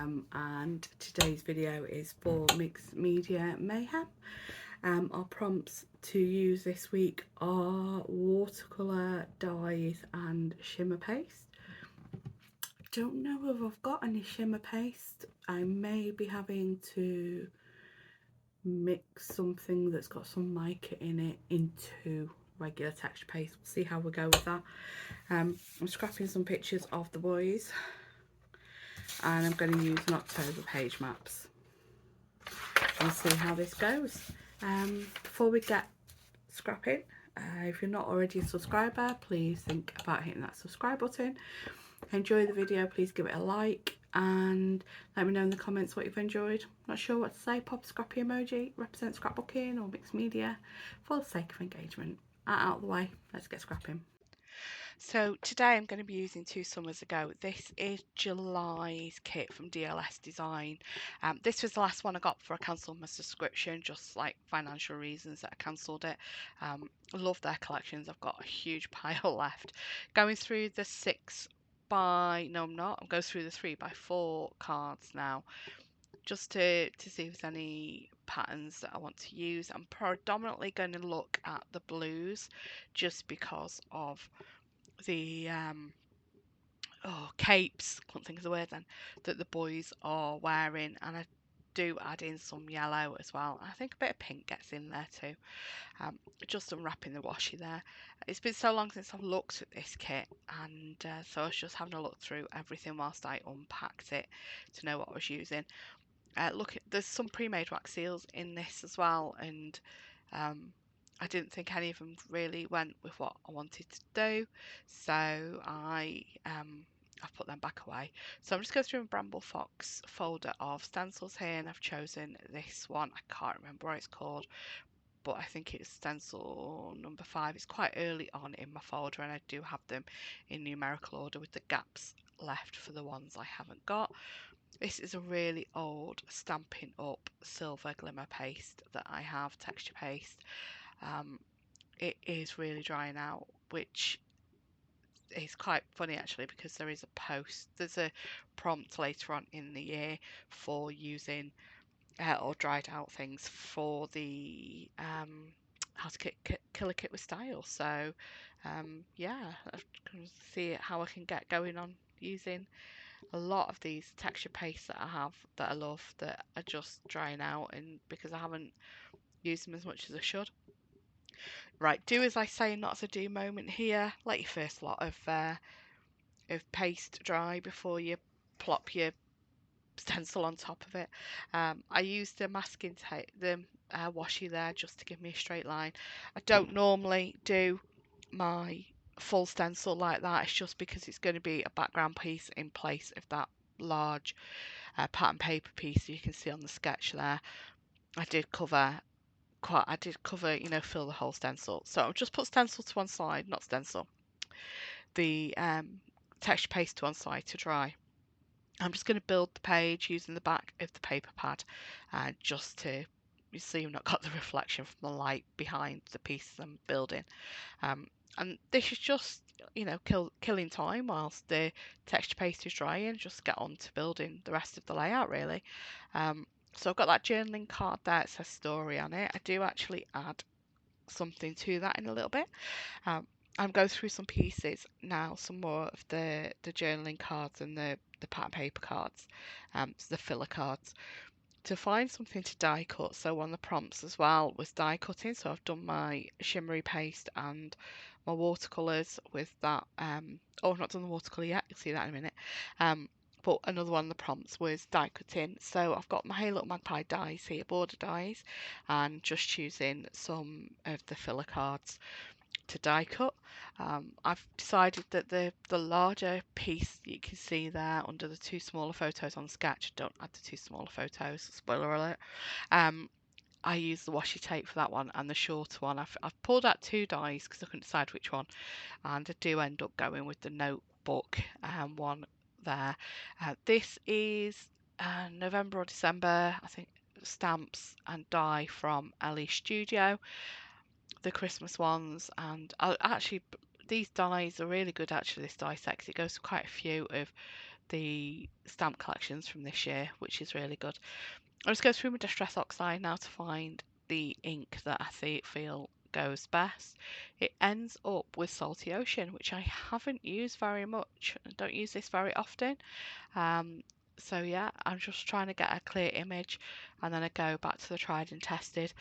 and today's video is for Mixed Media Mayhem. Our prompts to use this week are watercolour, dyes and shimmer paste. Don't know if I've got any shimmer paste. I may be having to mix something that's got some mica in it into regular texture paste. We'll see how we go with that. I'm scrapping some pictures of the boys and I'm going to use an October page maps and see how this goes. Before we get scrapping, if you're not already a subscriber, please think about hitting that subscribe button. Enjoy the video, please give it a like and let me know in the comments what you've enjoyed. Not sure what to say, pop a scrappy emoji, represent scrapbooking or mixed media for the sake of engagement. Out of the way, let's get scrapping. So today I'm going to be using Two Summers Ago. This is July's kit from DLS Design. This was the last one I got before I cancelled my subscription, just like financial reasons that I cancelled it. I love their collections. I've got a huge pile left. Going through the I'm going through the 3x4 cards now, just to see if there's any patterns that I want to use. I'm predominantly going to look at the blues just because of the capes, couldn't think of the word then, that the boys are wearing, and I do add in some yellow as well. I think a bit of pink gets in there too. Just unwrapping the washi there. It's been so long since I've looked at this kit, and so I was just having a look through everything whilst I unpacked it to know what I was using. Look, there's some pre-made wax seals in this as well, and I didn't think any of them really went with what I wanted to do, so I've put them back away. So I'm just going through a Bramble Fox folder of stencils here, and I've chosen this one. I can't remember what it's called, but I think it's stencil number 5. It's quite early on in my folder, and I do have them in numerical order with the gaps left for the ones I haven't got. This is a really old Stampin' Up silver glimmer paste that I have, texture paste. It is really drying out, which is quite funny actually, because there's a prompt later on in the year for using or dried out things for the how to kill a kit with style. So yeah, I'm going to see how I can get going on using a lot of these texture pastes that I have that I love that are just drying out, and because I haven't used them as much as I should. Right, do as I say, not as I do moment here. Let your first lot of paste dry before you plop your stencil on top of it. I used the masking tape, the washi there, just to give me a straight line. I don't normally do my full stencil like that. It's just because it's going to be a background piece in place of that large pattern paper piece you can see on the sketch there. I did cover, fill the whole stencil. So I'll just put stencil to one side, not stencil, the texture paste to one side to dry. I'm just going to build the page using the back of the paper pad, just to, you see, I've not got the reflection from the light behind the piece I'm building. And this is just, killing time whilst the texture paste is drying. Just get on to building the rest of the layout really. So I've got that journaling card there. It says story on it. I do actually add something to that in a little bit. I'm going through some pieces now, some more of the journaling cards and the pattern paper cards, the filler cards, to find something to die cut. So one of the prompts as well was die cutting. So I've done my shimmery paste and my watercolours with that. I've not done the watercolour yet. You'll see that in a minute. But another one of the prompts was die cutting. So I've got my Hey Look Magpie dies here, border dies, and just choosing some of the filler cards to die cut. I've decided that the larger piece you can see there under the 2 smaller photos on sketch, don't add the 2 smaller photos, spoiler alert. I use the washi tape for that one, and the shorter one I've pulled out 2 dies because I couldn't decide which one, and I do end up going with the notebook one there. This is November or December, I think, stamps and die from Ellie Studio, the Christmas ones. And actually these dies are really good. Actually, this die set, 'cause it goes to quite a few of the stamp collections from this year, which is really good. I'll just go through my Distress Oxide now to find the ink that I feel goes best. It ends up with Salty Ocean, which I haven't used very much. I don't use this very often. So yeah, I'm just trying to get a clear image, and then I go back to the tried and tested,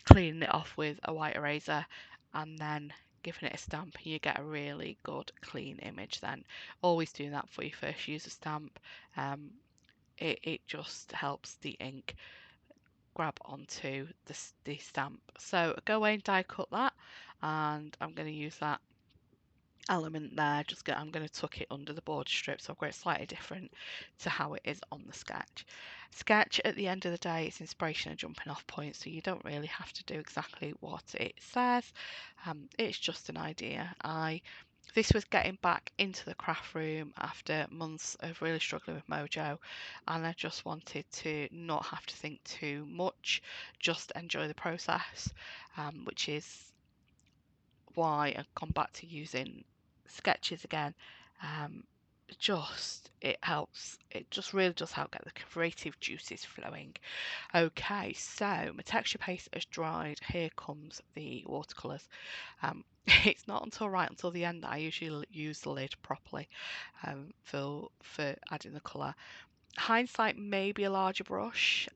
cleaning it off with a white eraser, and then giving it a stamp, and you get a really good clean image then. Always do that before you first use a stamp. It just helps the ink grab onto the stamp. So go away and die cut that, and I'm going to use that element there. I'm going to tuck it under the border strip, so I've got it slightly different to how it is on the sketch. Sketch, at the end of the day, it's inspiration and jumping off point, so you don't really have to do exactly what it says. It's just an idea. This was getting back into the craft room after months of really struggling with Mojo, and I just wanted to not have to think too much, just enjoy the process, which is why I've gone back to using sketches again. It helps. It just really does help get the creative juices flowing. Okay, so my texture paste has dried. Here comes the watercolours. It's not until the end that I usually use the lid properly for adding the colour. Hindsight, maybe a larger brush,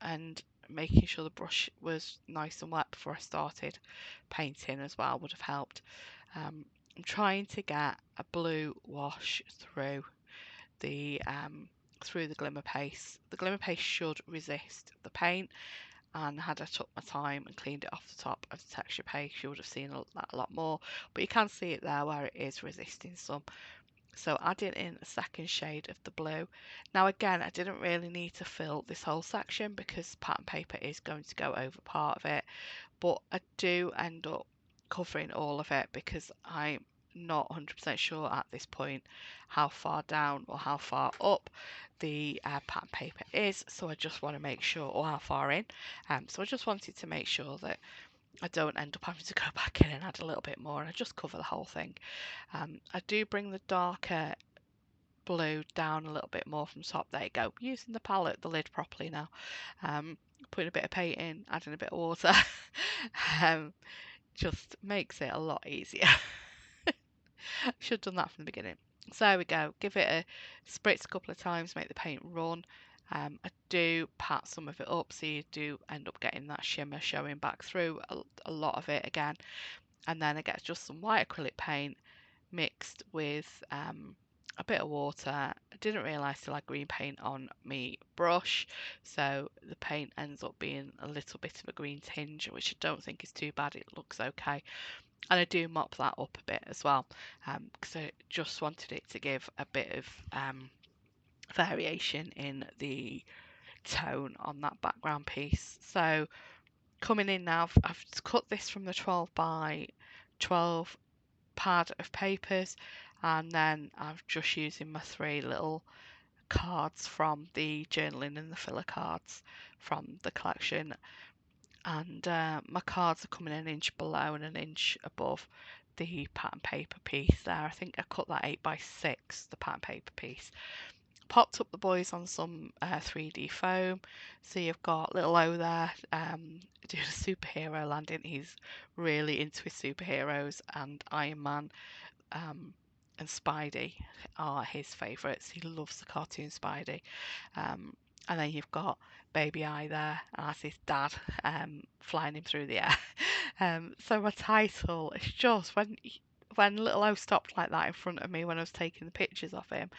and making sure the brush was nice and wet before I started painting as well would have helped. I'm trying to get a blue wash through the glimmer paste. The glimmer paste should resist the paint, and had I took my time and cleaned it off the top of the texture paste, you would have seen that a lot more. But you can see it there where it is resisting some. So adding in a second shade of the blue. Now again, I didn't really need to fill this whole section because pattern paper is going to go over part of it, but I do end up covering all of it because I'm not 100% sure at this point how far down or how far up the pattern paper is, so I just want to make sure, or how far in, so I just wanted to make sure that I don't end up having to go back in and add a little bit more, and I just cover the whole thing. I do bring the darker blue down a little bit more from top. There you go. Using the lid properly now. Putting a bit of paint in, adding a bit of water. Just makes it a lot easier. Should have done that from the beginning. So there we go. Give it a spritz a couple of times, make the paint run. I do pat some of it up, so you do end up getting that shimmer showing back through a lot of it again. And then I get just some white acrylic paint mixed with a bit of water. I didn't realise till I green paint on my brush, so the paint ends up being a little bit of a green tinge, which I don't think is too bad. It looks okay. And I do mop that up a bit as well, because I just wanted it to give a bit of variation in the tone on that background piece. So coming in now, I've cut this from the 12 by 12 pad of papers, and then I'm just using my 3 little cards from the journaling and the filler cards from the collection, and my cards are coming an inch below and an inch above the pattern paper piece there. I think I cut that 8 by 6, the pattern paper piece. Popped up the boys on some 3D foam, so you've got little O there doing a superhero landing. He's really into his superheroes, and Iron Man and Spidey are his favourites. He loves the cartoon Spidey. And then you've got Baby I there, and that's his dad flying him through the air. So my title is just when little O stopped like that in front of me when I was taking the pictures of him,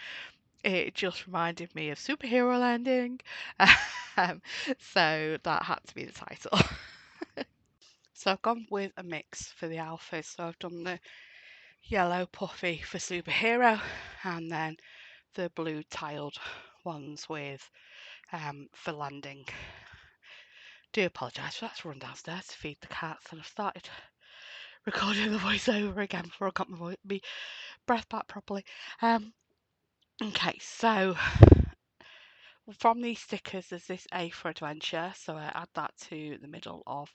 it just reminded me of superhero landing. So that had to be the title. So I've gone with a mix for the alphas. So I've done the yellow puffy for superhero, and then the blue tiled ones with for landing. Do apologise for that. To run downstairs to feed the cats, and I've started recording the voiceover again before I got my breath back properly. Okay, so from these stickers there's this A for adventure, so I add that to the middle of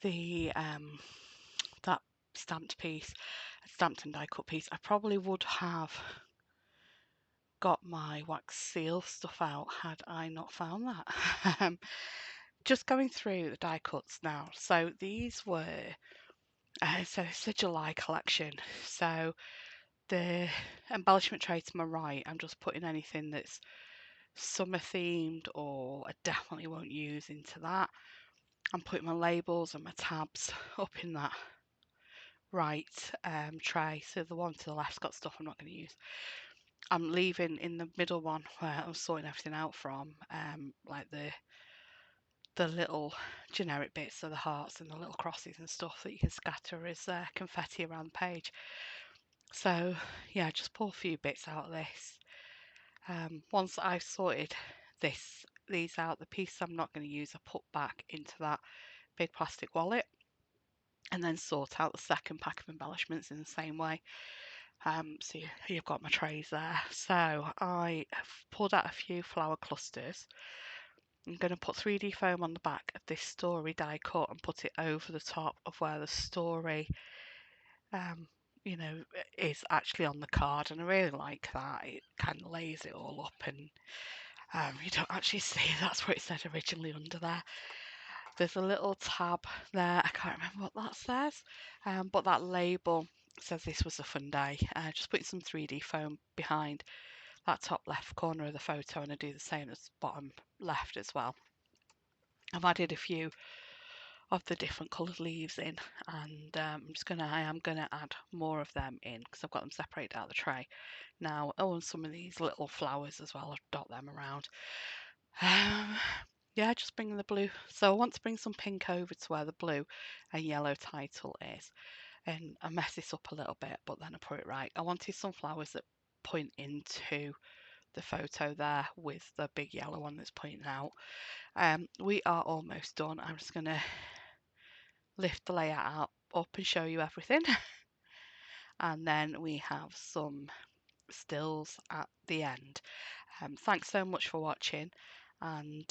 the that stamped piece, stamped and die cut piece. I probably would have got my wax seal stuff out had I not found that. Just going through the die cuts now. So these were, so it's a July collection. So the embellishment tray to my right, I'm just putting anything that's summer themed or I definitely won't use into that. I'm putting my labels and my tabs up in that right tray. So the one to the left's got stuff I'm not going to use. I'm leaving in the middle one where I'm sorting everything out from, like the little generic bits, so the hearts and the little crosses and stuff that you can scatter as confetti around the page. So yeah, just pull a few bits out of this. Once I've sorted these out, the piece I'm not going to use, I put back into that big plastic wallet and then sort out the second pack of embellishments in the same way. So you've got my trays there. So I have pulled out a few flower clusters. I'm going to put 3D foam on the back of this story die cut and put it over the top of where the story, you know, is actually on the card. And I really like that. It kind of lays it all up and you don't actually see that's what it said originally under there. There's a little tab there. I can't remember what that says, but that label says this was a fun day. Just putting some 3D foam behind that top left corner of the photo, and I do the same as bottom left as well. I've added a few of the different coloured leaves in, and I am gonna add more of them in because I've got them separated out of the tray now. Oh, and some of these little flowers as well. I'll dot them around. Yeah, just bringing the blue. So I want to bring some pink over to where the blue and yellow title is, and I mess this up a little bit, but then I put it right. I wanted some flowers that point into the photo there with the big yellow one that's pointing out. We are almost done. I'm just going to lift the layout up and show you everything. And then we have some stills at the end. Thanks so much for watching, and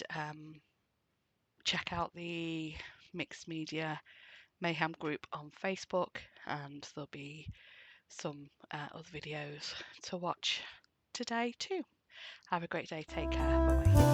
check out the Mixed Media Mayhem group on Facebook, and there'll be some other videos to watch today too. Have a great day. Take care. Bye bye.